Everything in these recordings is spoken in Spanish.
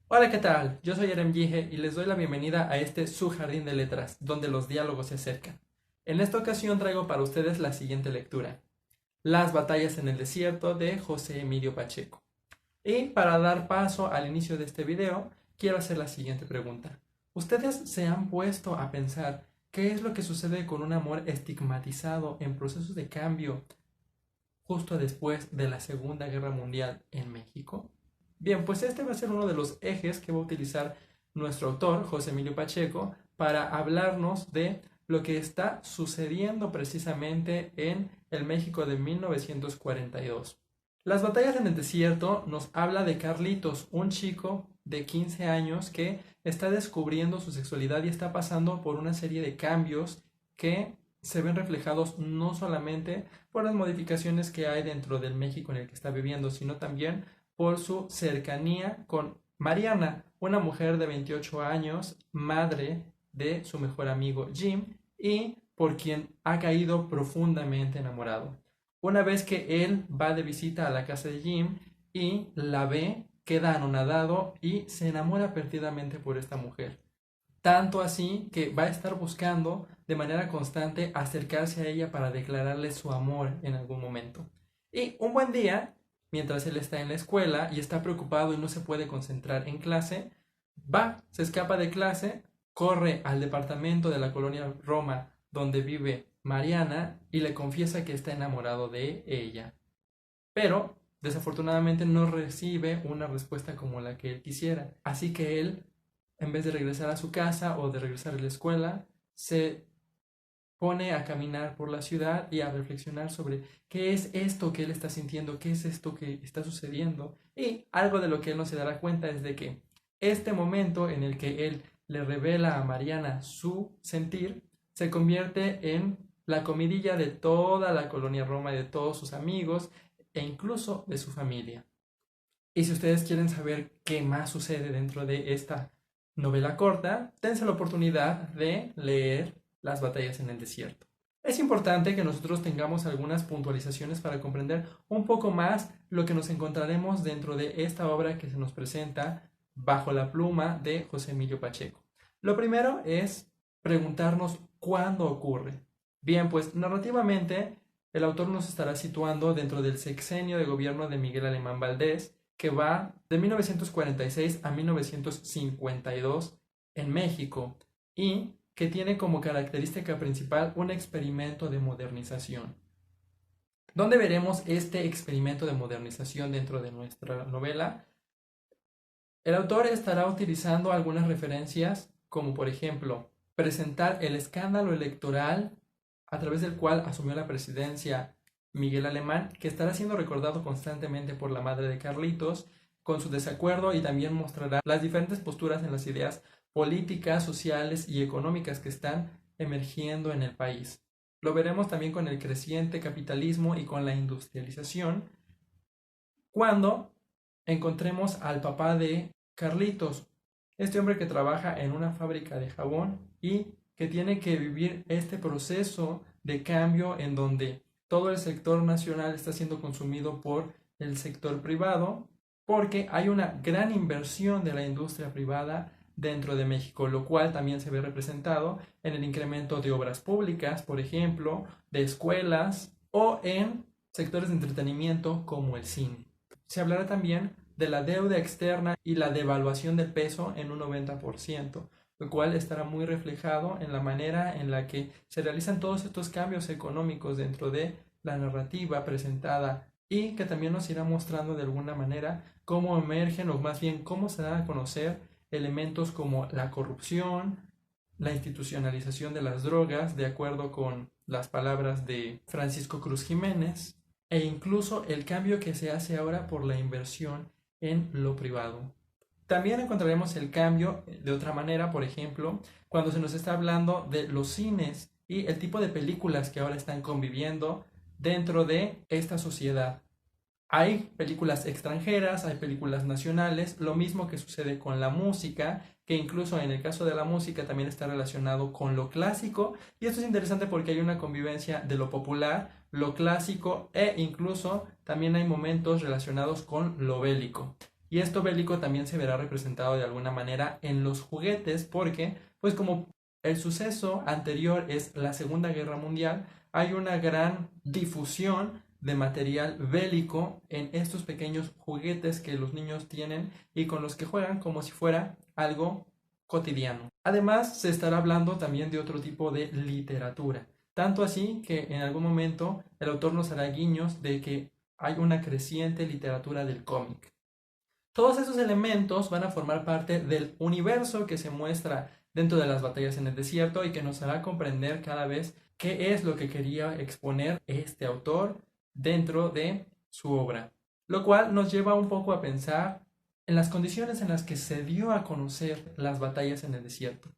Hola, ¿qué tal? Yo soy Erem Yige y les doy la bienvenida a este su jardín de letras, donde los diálogos se acercan. En esta ocasión traigo para ustedes la siguiente lectura: Las batallas en el desierto de José Emilio Pacheco. Y para dar paso al inicio de este video, quiero hacer la siguiente pregunta. ¿Ustedes se han puesto a pensar qué es lo que sucede con un amor estigmatizado en procesos de cambio justo después de la Segunda Guerra Mundial en México? Bien, pues este va a ser uno de los ejes que va a utilizar nuestro autor, José Emilio Pacheco, para hablarnos de lo que está sucediendo precisamente en el México de 1942. Las batallas en el desierto nos habla de Carlitos, un chico de 15 años que está descubriendo su sexualidad y está pasando por una serie de cambios que se ven reflejados no solamente por las modificaciones que hay dentro del México en el que está viviendo, sino también por su cercanía con Mariana, una mujer de 28 años, madre de su mejor amigo Jim, y por quien ha caído profundamente enamorado. Una vez que él va de visita a la casa de Jim y la ve, queda anonadado y se enamora perdidamente por esta mujer. Tanto así que va a estar buscando de manera constante acercarse a ella para declararle su amor en algún momento. Y un buen día, mientras él está en la escuela y está preocupado y no se puede concentrar en clase, se escapa de clase, corre al departamento de la colonia Roma donde vive Mariana y le confiesa que está enamorado de ella. Pero desafortunadamente no recibe una respuesta como la que él quisiera. Así que él, en vez de regresar a su casa o de regresar a la escuela, se pone a caminar por la ciudad y a reflexionar sobre qué es esto que él está sintiendo, qué es esto que está sucediendo. Y algo de lo que él no se dará cuenta es de que este momento en el que él le revela a Mariana su sentir se convierte en la comidilla de toda la colonia Roma y de todos sus amigos e incluso de su familia. Y si ustedes quieren saber qué más sucede dentro de esta novela corta, dense la oportunidad de leer Las batallas en el desierto. Es importante que nosotros tengamos algunas puntualizaciones para comprender un poco más lo que nos encontraremos dentro de esta obra que se nos presenta bajo la pluma de José Emilio Pacheco. Lo primero es preguntarnos cuándo ocurre. Bien, pues narrativamente el autor nos estará situando dentro del sexenio de gobierno de Miguel Alemán Valdés, que va de 1946 a 1952 en México y que tiene como característica principal un experimento de modernización. ¿Dónde veremos este experimento de modernización dentro de nuestra novela? El autor estará utilizando algunas referencias, como por ejemplo, presentar el escándalo electoral a través del cual asumió la presidencia Miguel Alemán, que estará siendo recordado constantemente por la madre de Carlitos, con su desacuerdo, y también mostrará las diferentes posturas en las ideas políticas, sociales y económicas que están emergiendo en el país. Lo veremos también con el creciente capitalismo y con la industrialización, cuando encontremos al papá de Carlitos, este hombre que trabaja en una fábrica de jabón y que tiene que vivir este proceso de cambio en donde todo el sector nacional está siendo consumido por el sector privado, porque hay una gran inversión de la industria privada dentro de México, lo cual también se ve representado en el incremento de obras públicas, por ejemplo, de escuelas o en sectores de entretenimiento como el cine. Se hablará también de la deuda externa y la devaluación del peso en un 90%, lo cual estará muy reflejado en la manera en la que se realizan todos estos cambios económicos dentro de la narrativa presentada, y que también nos irá mostrando de alguna manera cómo emergen, o más bien cómo se dan a conocer elementos como la corrupción, la institucionalización de las drogas, de acuerdo con las palabras de Francisco Cruz Jiménez, e incluso el cambio que se hace ahora por la inversión en lo privado. También encontraremos el cambio de otra manera, por ejemplo, cuando se nos está hablando de los cines y el tipo de películas que ahora están conviviendo dentro de esta sociedad. Hay películas extranjeras, hay películas nacionales, lo mismo que sucede con la música, que incluso en el caso de la música también está relacionado con lo clásico, y esto es interesante porque hay una convivencia de lo popular, lo clásico, e incluso también hay momentos relacionados con lo bélico. Y esto bélico también se verá representado de alguna manera en los juguetes porque, pues como el suceso anterior es la Segunda Guerra Mundial, hay una gran difusión de material bélico en estos pequeños juguetes que los niños tienen y con los que juegan como si fuera algo cotidiano. Además, se estará hablando también de otro tipo de literatura, tanto así que en algún momento el autor nos hará guiños de que hay una creciente literatura del cómic. Todos esos elementos van a formar parte del universo que se muestra dentro de las batallas en el desierto y que nos hará comprender cada vez qué es lo que quería exponer este autor dentro de su obra. Lo cual nos lleva un poco a pensar en las condiciones en las que se dio a conocer las batallas en el desierto.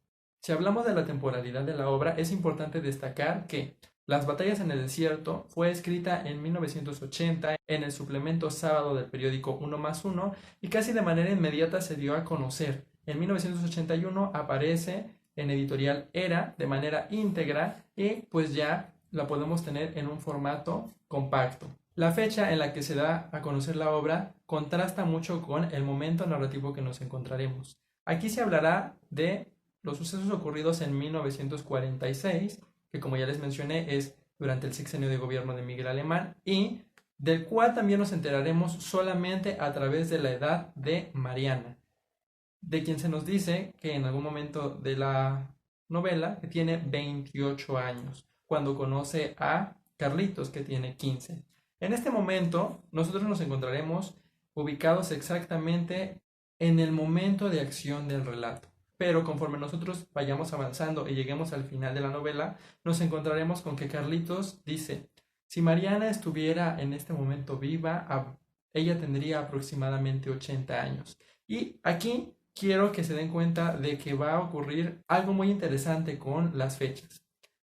Si hablamos de la temporalidad de la obra, es importante destacar que Las batallas en el desierto fue escrita en 1980 en el suplemento sábado del periódico Uno más Uno y casi de manera inmediata se dio a conocer. En 1981 aparece en editorial Era de manera íntegra y pues ya la podemos tener en un formato compacto. La fecha en la que se da a conocer la obra contrasta mucho con el momento narrativo que nos encontraremos. Aquí se hablará de los sucesos ocurridos en 1946, que como ya les mencioné es durante el sexenio de gobierno de Miguel Alemán y del cual también nos enteraremos solamente a través de la edad de Mariana, de quien se nos dice que en algún momento de la novela que tiene 28 años, cuando conoce a Carlitos que tiene 15. En este momento nosotros nos encontraremos ubicados exactamente en el momento de acción del relato. Pero conforme nosotros vayamos avanzando y lleguemos al final de la novela, nos encontraremos con que Carlitos dice, si Mariana estuviera en este momento viva, ella tendría aproximadamente 80 años. Y aquí quiero que se den cuenta de que va a ocurrir algo muy interesante con las fechas.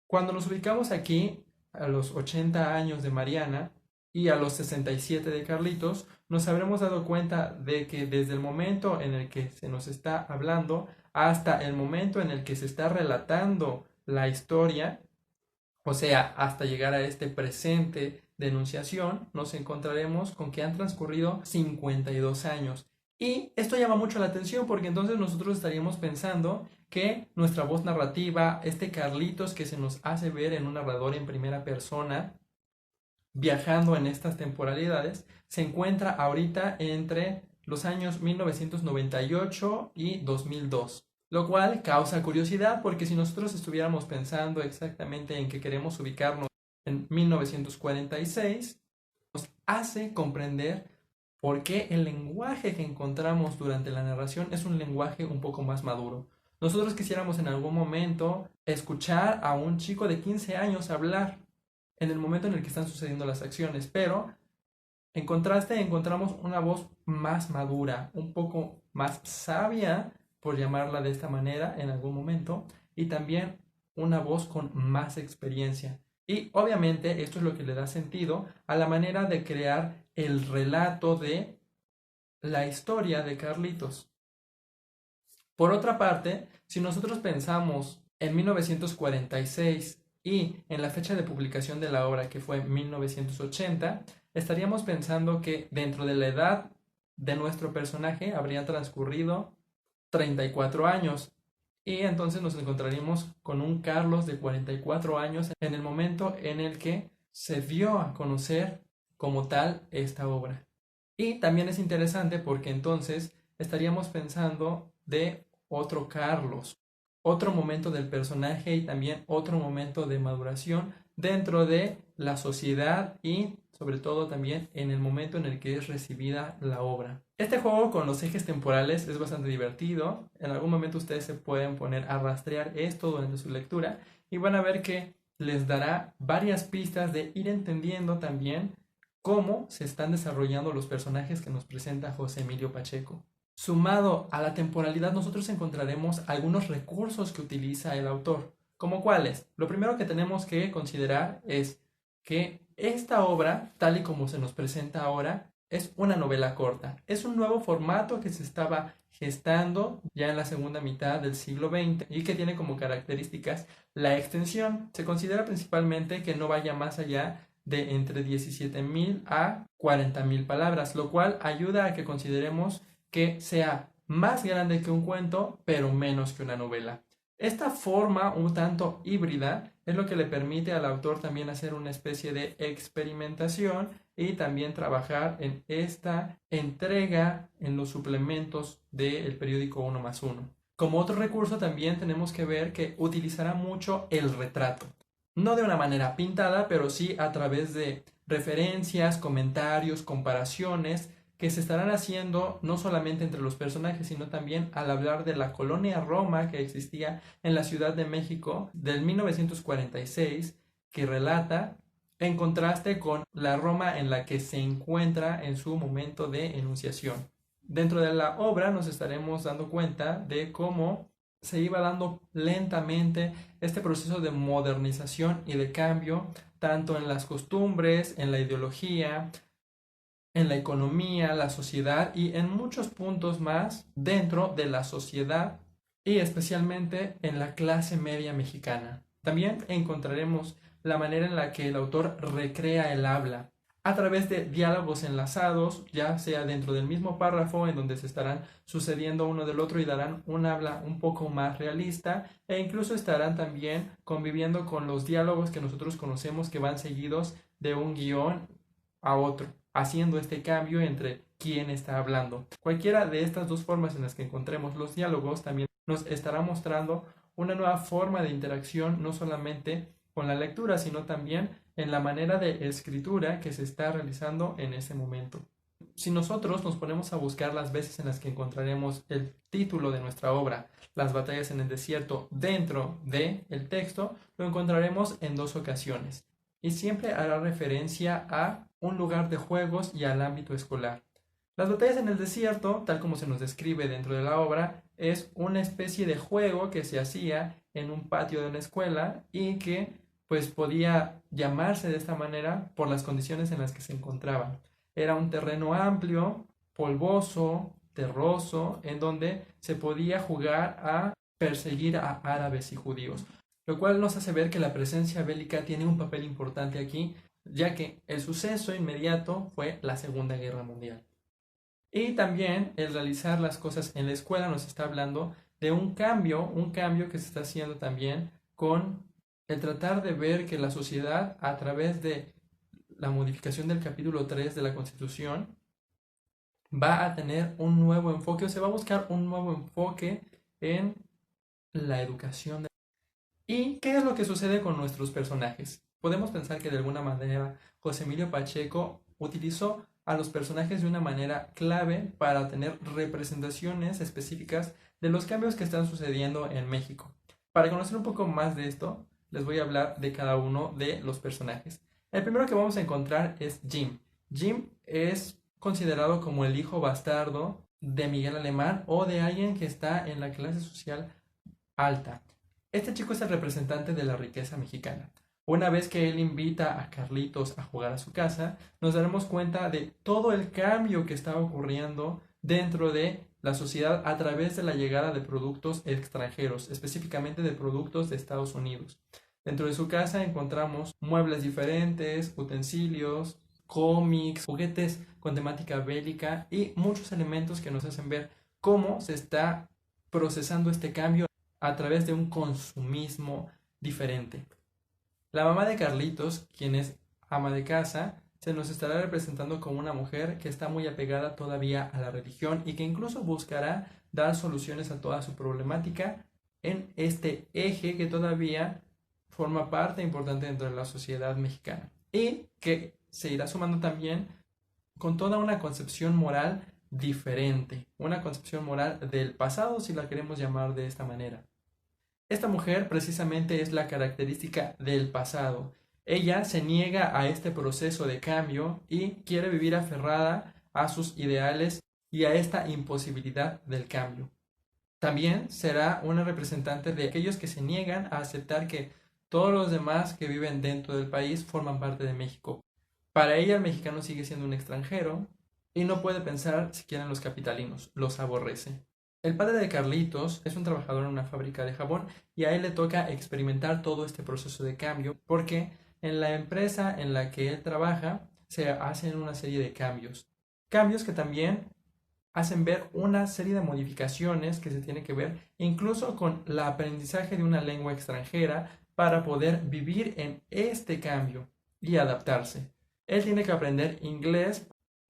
Cuando nos ubicamos aquí, a los 80 años de Mariana y a los 67 de Carlitos, nos habremos dado cuenta de que desde el momento en el que se nos está hablando hasta el momento en el que se está relatando la historia, o sea, hasta llegar a este presente de enunciación, nos encontraremos con que han transcurrido 52 años. Y esto llama mucho la atención porque entonces nosotros estaríamos pensando que nuestra voz narrativa, este Carlitos que se nos hace ver en un narrador en primera persona, viajando en estas temporalidades, se encuentra ahorita entre los años 1998 y 2002. Lo cual causa curiosidad porque si nosotros estuviéramos pensando exactamente en que queremos ubicarnos en 1946, nos hace comprender por qué el lenguaje que encontramos durante la narración es un lenguaje un poco más maduro. Nosotros quisiéramos en algún momento escuchar a un chico de 15 años hablar en el momento en el que están sucediendo las acciones, pero en contraste encontramos una voz más madura, un poco más sabia, por llamarla de esta manera en algún momento, y también una voz con más experiencia. Y obviamente esto es lo que le da sentido a la manera de crear el relato de la historia de Carlitos. Por otra parte, si nosotros pensamos en 1946 y en la fecha de publicación de la obra que fue 1980, estaríamos pensando que dentro de la edad de nuestro personaje habría transcurrido 34 años y entonces nos encontraríamos con un Carlos de 44 años en el momento en el que se dio a conocer como tal esta obra. Y también es interesante porque entonces estaríamos pensando de otro Carlos, otro momento del personaje y también otro momento de maduración dentro de la sociedad y sobre todo también en el momento en el que es recibida la obra. Este juego con los ejes temporales es bastante divertido. En algún momento ustedes se pueden poner a rastrear esto durante su lectura y van a ver que les dará varias pistas de ir entendiendo también cómo se están desarrollando los personajes que nos presenta José Emilio Pacheco. Sumado a la temporalidad, nosotros encontraremos algunos recursos que utiliza el autor. ¿Como cuáles? Lo primero que tenemos que considerar es que esta obra, tal y como se nos presenta ahora, es una novela corta. Es un nuevo formato que se estaba gestando ya en la segunda mitad del siglo XX y que tiene como características la extensión. Se considera principalmente que no vaya más allá de entre 17.000 a 40.000 palabras, lo cual ayuda a que consideremos que sea más grande que un cuento, pero menos que una novela. Esta forma un tanto híbrida es lo que le permite al autor también hacer una especie de experimentación y también trabajar en esta entrega en los suplementos del periódico 1+1. Como otro recurso también tenemos que ver que utilizará mucho el retrato. No de una manera pintada, pero sí a través de referencias, comentarios, comparaciones que se estarán haciendo no solamente entre los personajes, sino también al hablar de la colonia Roma que existía en la Ciudad de México del 1946, que relata en contraste con la Roma en la que se encuentra en su momento de enunciación. Dentro de la obra nos estaremos dando cuenta de cómo se iba dando lentamente este proceso de modernización y de cambio, tanto en las costumbres, en la ideología, en la economía, la sociedad y en muchos puntos más dentro de la sociedad y especialmente en la clase media mexicana. También encontraremos la manera en la que el autor recrea el habla a través de diálogos enlazados, ya sea dentro del mismo párrafo en donde se estarán sucediendo uno del otro y darán un habla un poco más realista e incluso estarán también conviviendo con los diálogos que nosotros conocemos que van seguidos de un guión a otro, haciendo este cambio entre quién está hablando. Cualquiera de estas dos formas en las que encontremos los diálogos también nos estará mostrando una nueva forma de interacción, no solamente con la lectura, sino también en la manera de escritura que se está realizando en ese momento. Si nosotros nos ponemos a buscar las veces en las que encontraremos el título de nuestra obra, Las batallas en el desierto, dentro del texto, lo encontraremos en 2 ocasiones y siempre hará referencia a un lugar de juegos y al ámbito escolar. Las batallas en el desierto, tal como se nos describe dentro de la obra, es una especie de juego que se hacía en un patio de una escuela y que pues podía llamarse de esta manera por las condiciones en las que se encontraban. Era un terreno amplio, polvoso, terroso, en donde se podía jugar a perseguir a árabes y judíos, lo cual nos hace ver que la presencia bélica tiene un papel importante aquí, ya que el suceso inmediato fue la Segunda Guerra Mundial. Y también el realizar las cosas en la escuela nos está hablando de un cambio que se está haciendo también con el tratar de ver que la sociedad, a través de la modificación del capítulo 3 de la Constitución, va a tener un nuevo enfoque o se va a buscar un nuevo enfoque en la educación. ¿Y qué es lo que sucede con nuestros personajes? Podemos pensar que de alguna manera José Emilio Pacheco utilizó a los personajes de una manera clave para tener representaciones específicas de los cambios que están sucediendo en México. Para conocer un poco más de esto, les voy a hablar de cada uno de los personajes. El primero que vamos a encontrar es Jim. Jim es considerado como el hijo bastardo de Miguel Alemán o de alguien que está en la clase social alta. Este chico es el representante de la riqueza mexicana. Una vez que él invita a Carlitos a jugar a su casa, nos daremos cuenta de todo el cambio que está ocurriendo dentro de la sociedad a través de la llegada de productos extranjeros, específicamente de productos de Estados Unidos. Dentro de su casa encontramos muebles diferentes, utensilios, cómics, juguetes con temática bélica y muchos elementos que nos hacen ver cómo se está procesando este cambio a través de un consumismo diferente. La mamá de Carlitos, quien es ama de casa, se nos estará representando como una mujer que está muy apegada todavía a la religión y que incluso buscará dar soluciones a toda su problemática en este eje que todavía forma parte importante dentro de la sociedad mexicana y que se irá sumando también con toda una concepción moral diferente, una concepción moral del pasado, si la queremos llamar de esta manera. Esta mujer precisamente es la característica del pasado. Ella se niega a este proceso de cambio y quiere vivir aferrada a sus ideales y a esta imposibilidad del cambio. También será una representante de aquellos que se niegan a aceptar que todos los demás que viven dentro del país forman parte de México. Para ella el mexicano sigue siendo un extranjero y no puede pensar siquiera en los capitalinos, los aborrece. El padre de Carlitos es un trabajador en una fábrica de jabón y a él le toca experimentar todo este proceso de cambio porque en la empresa en la que él trabaja se hacen una serie de cambios. Cambios que también hacen ver una serie de modificaciones que se tienen que ver incluso con el aprendizaje de una lengua extranjera para poder vivir en este cambio y adaptarse. Él tiene que aprender inglés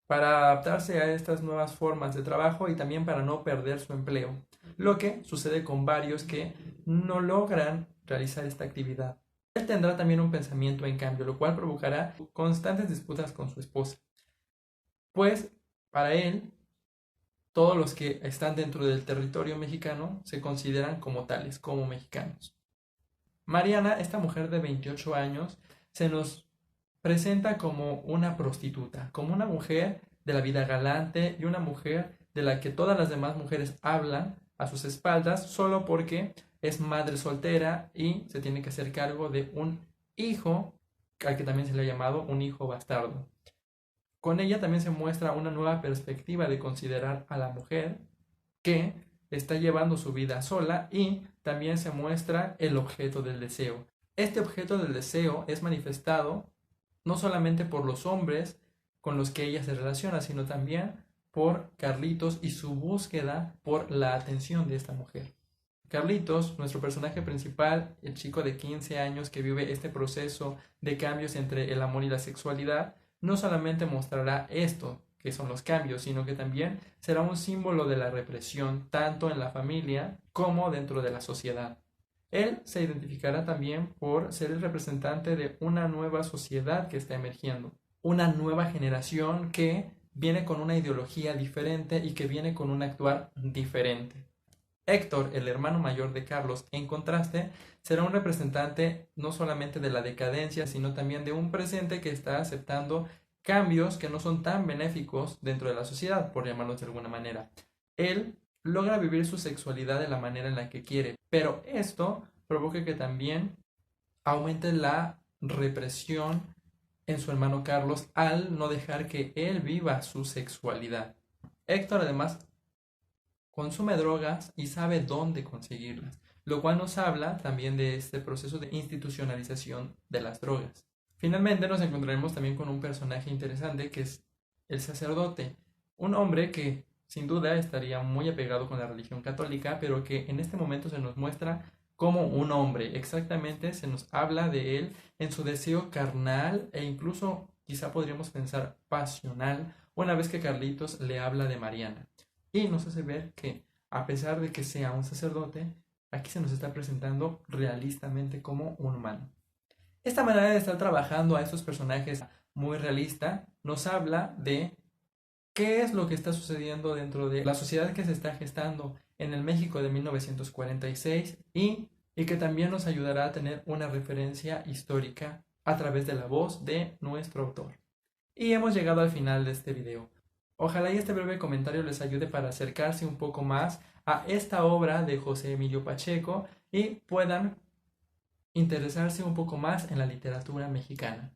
para adaptarse a estas nuevas formas de trabajo y también para no perder su empleo, lo que sucede con varios que no logran realizar esta actividad. Él tendrá también un pensamiento en cambio, lo cual provocará constantes disputas con su esposa, pues para él todos los que están dentro del territorio mexicano se consideran como tales, como mexicanos. Mariana, esta mujer de 28 años, se nos presenta como una prostituta, como una mujer de la vida galante y una mujer de la que todas las demás mujeres hablan a sus espaldas solo porque es madre soltera y se tiene que hacer cargo de un hijo, al que también se le ha llamado un hijo bastardo. Con ella también se muestra una nueva perspectiva de considerar a la mujer que está llevando su vida sola y también se muestra el objeto del deseo. Este objeto del deseo es manifestado no solamente por los hombres con los que ella se relaciona, sino también por Carlitos y su búsqueda por la atención de esta mujer. Carlitos, nuestro personaje principal, el chico de 15 años que vive este proceso de cambios entre el amor y la sexualidad, no solamente mostrará esto, que son los cambios, sino que también será un símbolo de la represión tanto en la familia como dentro de la sociedad. Él se identificará también por ser el representante de una nueva sociedad que está emergiendo, una nueva generación que viene con una ideología diferente y que viene con un actuar diferente. Héctor, el hermano mayor de Carlos, en contraste, será un representante no solamente de la decadencia, sino también de un presente que está aceptando cambios que no son tan benéficos dentro de la sociedad, por llamarlos de alguna manera. Él logra vivir su sexualidad de la manera en la que quiere, pero esto provoca que también aumente la represión en su hermano Carlos al no dejar que él viva su sexualidad. Héctor además consume drogas y sabe dónde conseguirlas, lo cual nos habla también de este proceso de institucionalización de las drogas. Finalmente nos encontraremos también con un personaje interesante que es el sacerdote, un hombre que sin duda estaría muy apegado con la religión católica, pero que en este momento se nos muestra como un hombre. Exactamente se nos habla de él en su deseo carnal e incluso quizá podríamos pensar pasional una vez que Carlitos le habla de Mariana. Y nos hace ver que, a pesar de que sea un sacerdote, aquí se nos está presentando realistamente como un humano. Esta manera de estar trabajando a estos personajes muy realista nos habla de qué es lo que está sucediendo dentro de la sociedad que se está gestando en el México de 1946 y que también nos ayudará a tener una referencia histórica a través de la voz de nuestro autor. Y hemos llegado al final de este video. Ojalá y este breve comentario les ayude para acercarse un poco más a esta obra de José Emilio Pacheco y puedan interesarse un poco más en la literatura mexicana.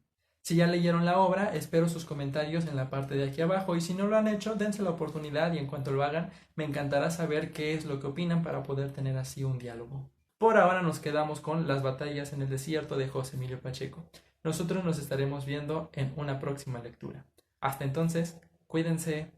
Si ya leyeron la obra, espero sus comentarios en la parte de aquí abajo y si no lo han hecho, dense la oportunidad y en cuanto lo hagan, me encantará saber qué es lo que opinan para poder tener así un diálogo. Por ahora nos quedamos con Las batallas en el desierto de José Emilio Pacheco. Nosotros nos estaremos viendo en una próxima lectura. Hasta entonces, cuídense.